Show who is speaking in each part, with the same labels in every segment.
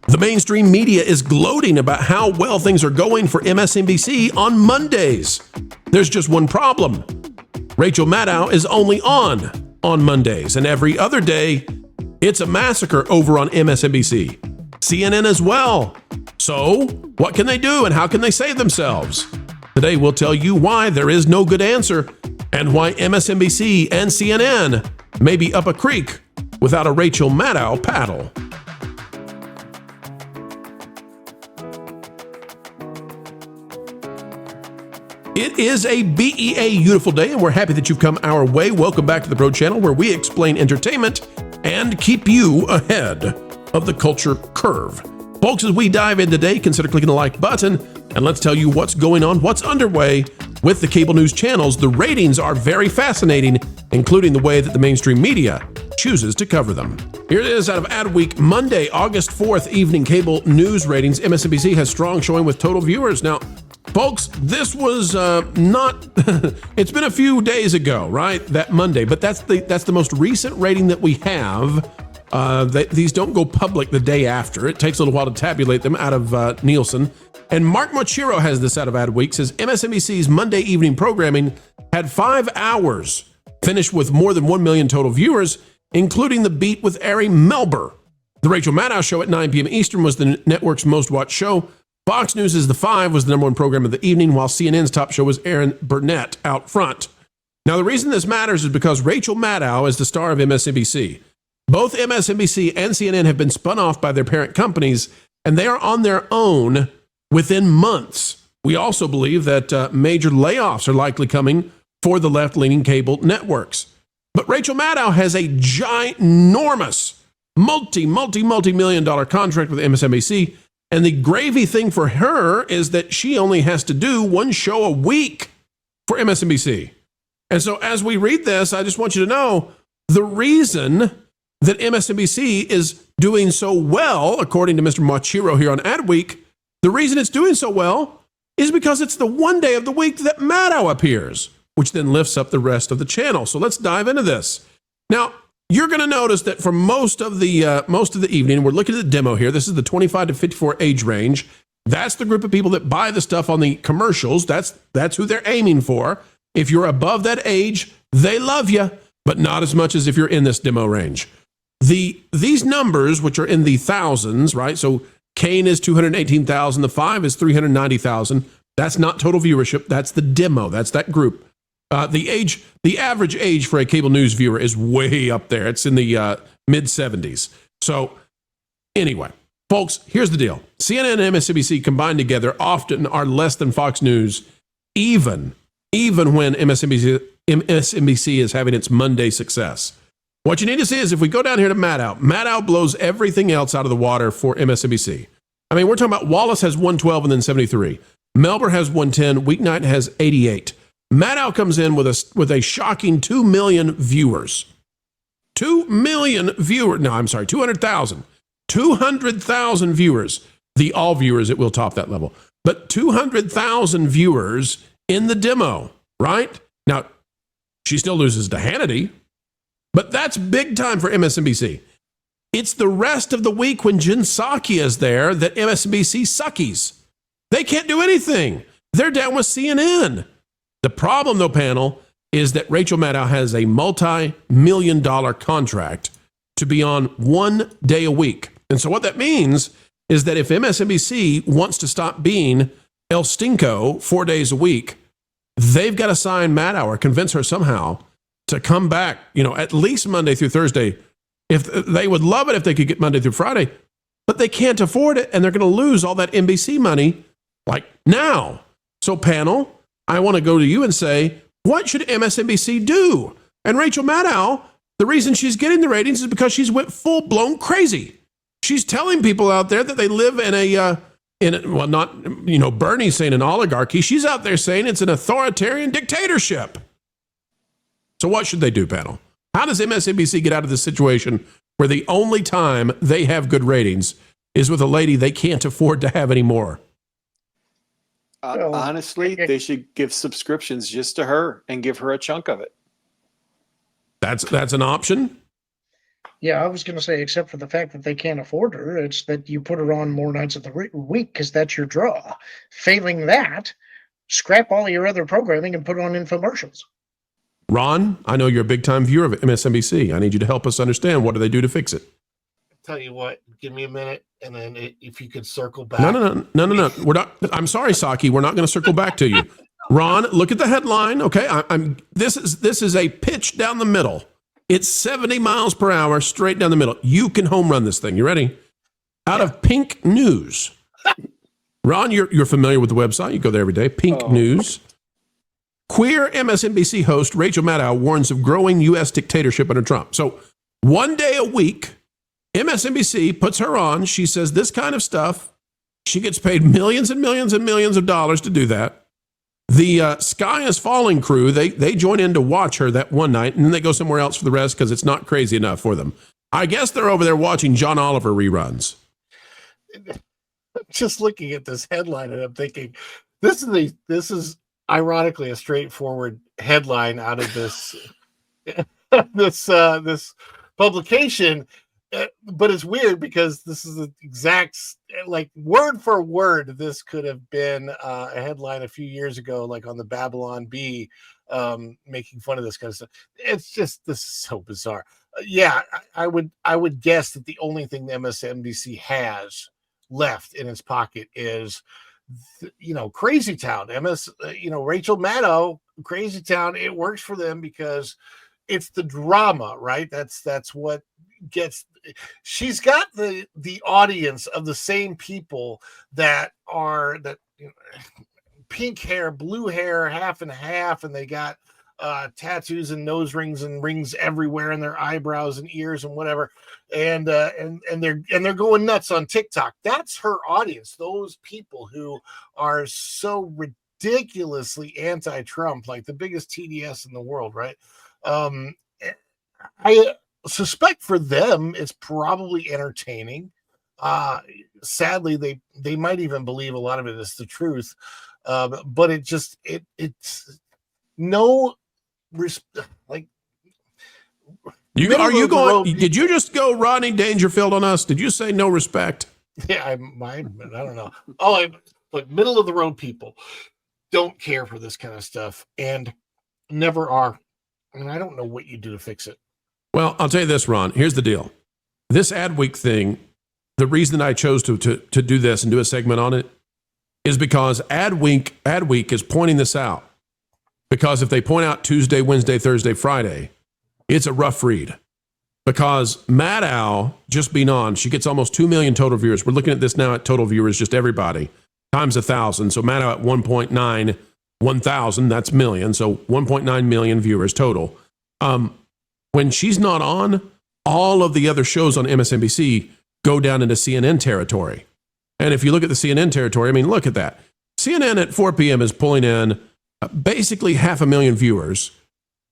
Speaker 1: The mainstream media is gloating about how well things are going for MSNBC on Mondays. There's just one problem. Rachel Maddow is only on Mondays, and every other day, it's a massacre over on MSNBC. CNN as well. So, what can they do and how can they save themselves? Today, we'll tell you why there is no good answer and why MSNBC and CNN may be up a creek without a Rachel Maddow paddle. It is a BEA beautiful day, and we're happy that you've come our way. Welcome back to the Pro Channel, where we explain entertainment and keep you ahead of the culture curve. Folks, as we dive in today, consider clicking the like button, and let's tell you what's going on, what's underway with the cable news channels. The ratings are very fascinating, including the way that the mainstream media chooses to cover them. Here it is out of Adweek, Monday, August 4th, evening cable news ratings. MSNBC has strong showing with total viewers. Now, folks, this was not, it's been a few days ago, right? That Monday, but that's the most recent rating that we have. These don't go public the day after. It takes a little while to tabulate them out of Nielsen. And Mark Mochiro has this out of Adweek, says MSNBC's Monday evening programming had 5 hours, finished with more than 1 million total viewers, including The Beat with Ari Melber. The Rachel Maddow show at 9 p.m. Eastern was the network's most watched show. Fox News' The Five was the number one program of the evening, while CNN's top show was Aaron Burnett out front. Now, the reason this matters is because Rachel Maddow is the star of MSNBC. Both MSNBC and CNN have been spun off by their parent companies, and they are on their own within months. We also believe that major layoffs are likely coming for the left-leaning cable networks. But Rachel Maddow has a ginormous, multi-million dollar contract with MSNBC. And the gravy thing for her is that she only has to do one show a week for MSNBC. And so as we read this, I just want you to know the reason that MSNBC is doing so well, according to Mr. Mochiro here on Adweek, the reason it's doing so well is because it's the one day of the week that Maddow appears, which then lifts up the rest of the channel. So let's dive into this. Now, you're going to notice that for most of the evening, we're looking at the demo here. This is the 25 to 54 age range. That's the group of people that buy the stuff on the commercials. That's who they're aiming for. If you're above that age, they love you, but not as much as if you're in this demo range. These numbers, which are in the thousands, right? So Kane is 218,000. The Five is 390,000. That's not total viewership. That's the demo. That's that group. The average age for a cable news viewer is way up there. It's in the mid 70s. So anyway, folks, here's the deal. CNN and MSNBC combined together often are less than Fox News, even when MSNBC is having its Monday success. What you need to see is if we go down here to Maddow blows everything else out of the water for MSNBC. I mean, we're talking about Wallace has 112 and then 73. Melber has 110. Weeknight has 88. Maddow comes in with a shocking 2 million viewers. 2 million viewers. No, I'm sorry, 200,000. 200,000 viewers. The all viewers, it will top that level. But 200,000 viewers in the demo, right? Now, she still loses to Hannity, but that's big time for MSNBC. It's the rest of the week when Jen Psaki is there that MSNBC suckies. They can't do anything. They're down with CNN. The problem, though, panel, is that Rachel Maddow has a multi-million dollar contract to be on 1 day a week. And so what that means is that if MSNBC wants to stop being El Stinko 4 days a week, they've got to sign Maddow or convince her somehow to come back, at least Monday through Thursday. If they would love it if they could get Monday through Friday, but they can't afford it, and they're going to lose all that NBC money like now. So panel, I want to go to you and say, what should MSNBC do? And Rachel Maddow, the reason she's getting the ratings is because she's went full-blown crazy. She's telling people out there that they live not Bernie's saying an oligarchy. She's out there saying it's an authoritarian dictatorship. So what should they do, panel? How does MSNBC get out of this situation where the only time they have good ratings is with a lady they can't afford to have anymore?
Speaker 2: Honestly, they should give subscriptions just to her and give her a chunk of it.
Speaker 1: That's an option.
Speaker 3: Yeah, I was going to say, except for the fact that they can't afford her, it's that you put her on more nights of the week because that's your draw. Failing that, scrap all your other programming and put on infomercials.
Speaker 1: Ron, I know you're a big time viewer of MSNBC. I need you to help us understand what do they do to fix it.
Speaker 4: Tell you what, give me a minute, and then if you could circle back.
Speaker 1: No. We're not. I'm sorry, Psaki. We're not going to circle back to you. Ron, look at the headline. Okay, This is a pitch down the middle. It's 70 miles per hour straight down the middle. You can home run this thing. You ready? Out of Pink News. Ron, you're familiar with the website. You go there every day. Pink News. Queer MSNBC host Rachel Maddow warns of growing U.S. dictatorship under Trump. So one day a week, MSNBC puts her on. She says this kind of stuff. She gets paid millions and millions and millions of dollars to do that. The Sky is Falling crew, they join in to watch her that one night, and then they go somewhere else for the rest because it's not crazy enough for them. I guess they're over there watching John Oliver reruns.
Speaker 4: Just looking at this headline, and I'm thinking, this is ironically a straightforward headline out of this this publication. But it's weird because this is the exact, like, word for word, this could have been a headline a few years ago, like on the Babylon Bee, making fun of this kind of stuff. It's just, this is so bizarre. I would guess that the only thing the MSNBC has left in its pocket is, Crazy Town. Rachel Maddow, Crazy Town, it works for them because it's the drama, right? That's what gets. She's got the audience of the same people that pink hair, blue hair, half and half, and they got tattoos and nose rings and rings everywhere in their eyebrows and ears and whatever, and they're going nuts on TikTok. That's her audience. Those people who are so ridiculously anti-Trump, like the biggest TDS in the world, right? I suspect for them it's probably entertaining. Sadly, they might even believe a lot of it is the truth, but it's no like.
Speaker 1: Are you going? Did you just go Rodney Dangerfield on us? Did you say no respect?
Speaker 4: Yeah, I don't know. Look, middle of the road people don't care for this kind of stuff and never are. And I don't know what you do to fix it.
Speaker 1: Well, I'll tell you this, Ron. Here's the deal. This Adweek thing, the reason I chose to do this and do a segment on it is because Adweek is pointing this out. Because if they point out Tuesday, Wednesday, Thursday, Friday, it's a rough read. Because Maddow just being on, she gets almost 2 million total viewers. We're looking at this now at total viewers, just everybody, times 1,000. So Maddow at 1.9, 1,000, that's million. So 1.9 million viewers total. When she's not on, all of the other shows on MSNBC go down into CNN territory. And if you look at the CNN territory, I mean, look at that. CNN at 4 p.m. is pulling in basically 500,000 viewers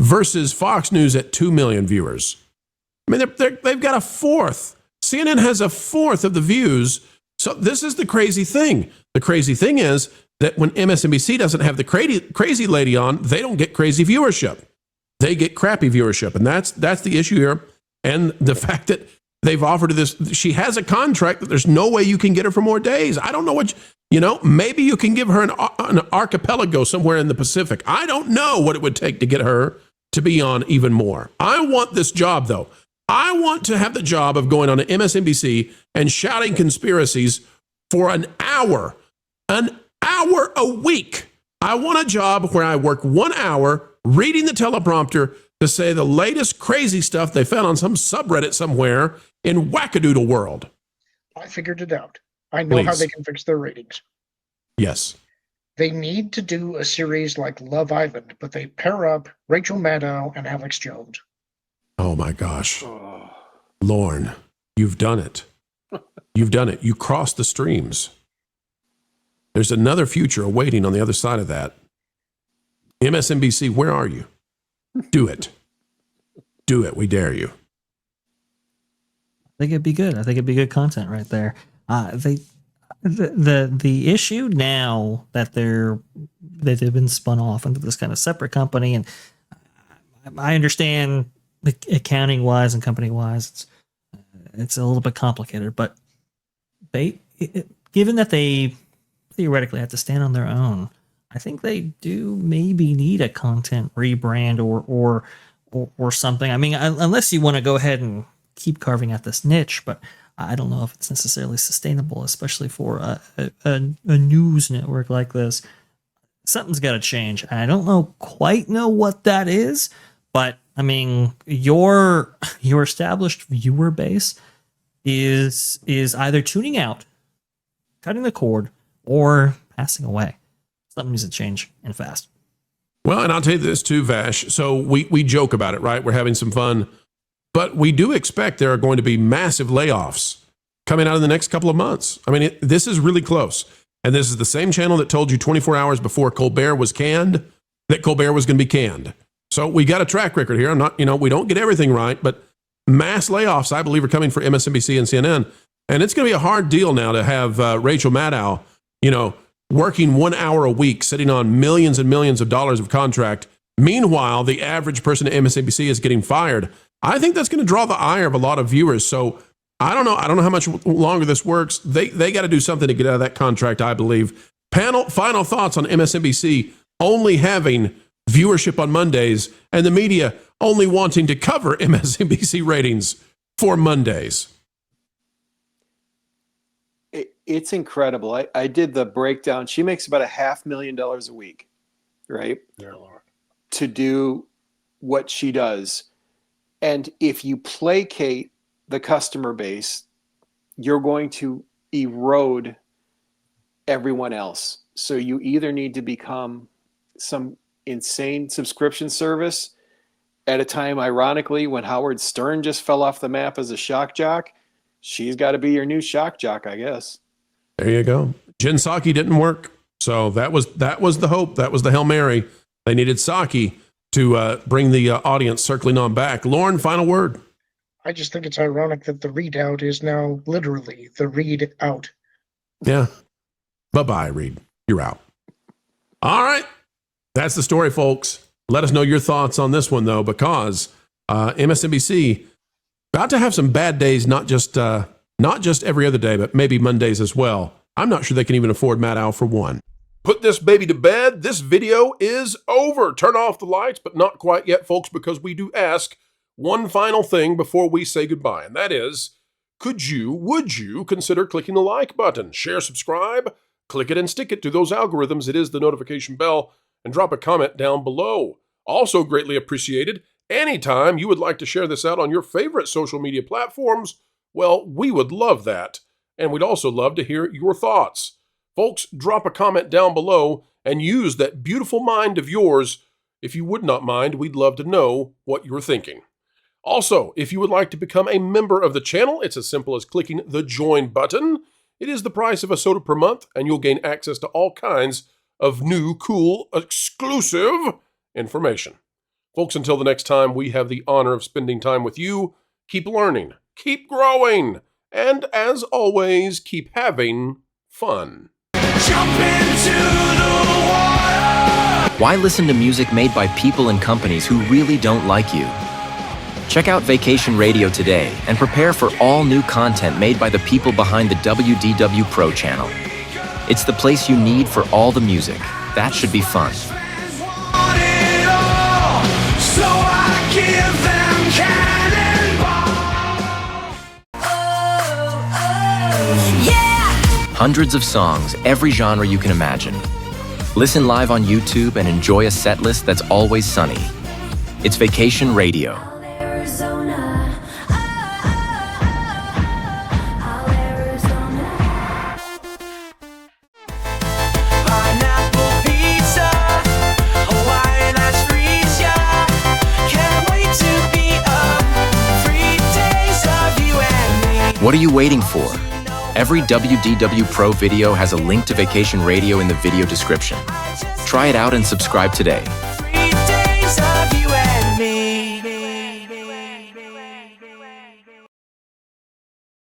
Speaker 1: versus Fox News at 2 million viewers. I mean, they've got a fourth. CNN has a fourth of the views. So this is the crazy thing. The crazy thing is that when MSNBC doesn't have the crazy lady on, they don't get crazy viewership. They get crappy viewership. And that's the issue here. And the fact that they've offered her this, she has a contract that there's no way you can get her for more days. I don't know what, maybe you can give her an archipelago somewhere in the Pacific. I don't know what it would take to get her to be on even more. I want this job, though. I want to have the job of going on to MSNBC and shouting conspiracies for an hour a week. I want a job where I work 1 hour reading the teleprompter to say the latest crazy stuff they found on some subreddit somewhere in wackadoodle world.
Speaker 3: I figured it out. I know how they can fix their ratings.
Speaker 1: Yes.
Speaker 3: They need to do a series like Love Island, but they pair up Rachel Maddow and Alex Jones.
Speaker 1: Oh my gosh. Lorne, you've done it. You've done it. You crossed the streams. There's another future awaiting on the other side of that. MSNBC, where are you? Do it. Do it. We dare you.
Speaker 5: I think it'd be good. I think it'd be good content right there. The issue now that they've been spun off into this kind of separate company, and I understand accounting wise and company wise, it's a little bit complicated. But given that they theoretically have to stand on their own, I think they do maybe need a content rebrand or something. I mean, unless you want to go ahead and keep carving out this niche, but I don't know if it's necessarily sustainable, especially for a news network like this. Something's got to change. I don't quite know what that is, but I mean, your established viewer base is either tuning out, cutting the cord, or passing away. Something needs to change, and fast.
Speaker 1: Well, and I'll tell you this too, Vash. So we joke about it, right? We're having some fun, but we do expect there are going to be massive layoffs coming out in the next couple of months. I mean, this is really close. And this is the same channel that told you 24 hours before Colbert was canned that Colbert was going to be canned. So we got a track record here. I'm not, we don't get everything right, but mass layoffs, I believe, are coming for MSNBC and CNN. And it's going to be a hard deal now to have Rachel Maddow, working 1 hour a week, sitting on millions and millions of dollars of contract. Meanwhile, the average person at MSNBC is getting fired. I think that's going to draw the ire of a lot of viewers. So I don't know how much longer this works. They got to do something to get out of that contract, I believe. Panel, final thoughts on MSNBC only having viewership on Mondays and the media only wanting to cover MSNBC ratings for Mondays.
Speaker 2: It's incredible. I did the breakdown. She makes about $500,000 a week, right?
Speaker 4: Dear Lord.
Speaker 2: To do what she does. And if you placate the customer base, you're going to erode everyone else. So you either need to become some insane subscription service at a time, ironically, when Howard Stern just fell off the map as a shock jock. She's got to be your new shock jock, I guess.
Speaker 1: There you go. Jen Psaki didn't work. So that was the hope. That was the Hail Mary. They needed Psaki to bring the audience circling on back. Lauren, final word.
Speaker 3: I just think it's ironic that the readout is now literally the read out.
Speaker 1: Yeah. Bye-bye, Reed. You're out. All right. That's the story, folks. Let us know your thoughts on this one, though, because MSNBC about to have some bad days, not just every other day, but maybe Mondays as well. I'm not sure they can even afford Maddow for one. Put this baby to bed. This video is over. Turn off the lights, but not quite yet, folks, because we do ask one final thing before we say goodbye, and that is, would you consider clicking the like button? Share, subscribe, click it and stick it to those algorithms. It is the notification bell, and drop a comment down below. Also greatly appreciated. Anytime you would like to share this out on your favorite social media platforms, well, we would love that. And we'd also love to hear your thoughts. Folks, drop a comment down below and use that beautiful mind of yours. If you would not mind, we'd love to know what you're thinking. Also, if you would like to become a member of the channel, it's as simple as clicking the join button. It is the price of a soda per month, and you'll gain access to all kinds of new, cool, exclusive information. Folks, until the next time we have the honor of spending time with you, keep learning, keep growing, and as always, keep having fun.
Speaker 6: Jump into the water.
Speaker 7: Why listen to music made by people and companies who really don't like you? Check out Vacation Radio today and prepare for all new content made by the people behind the WDW Pro Channel. It's the place you need for all the music. That should be fun.
Speaker 6: Want it all, so I give them cannonball. Yeah!
Speaker 7: Hundreds of songs, every genre you can imagine. Listen live on YouTube and enjoy a set list that's always sunny. It's Vacation Radio.
Speaker 6: Arizona. Pineapple pizza, Hawaiian ice freeze, yeah. Can't wait to be up. 3 days of you and me.
Speaker 7: What are you waiting for? Every WDW Pro video has a link to Vacation Radio in the video description. Try it out and subscribe today.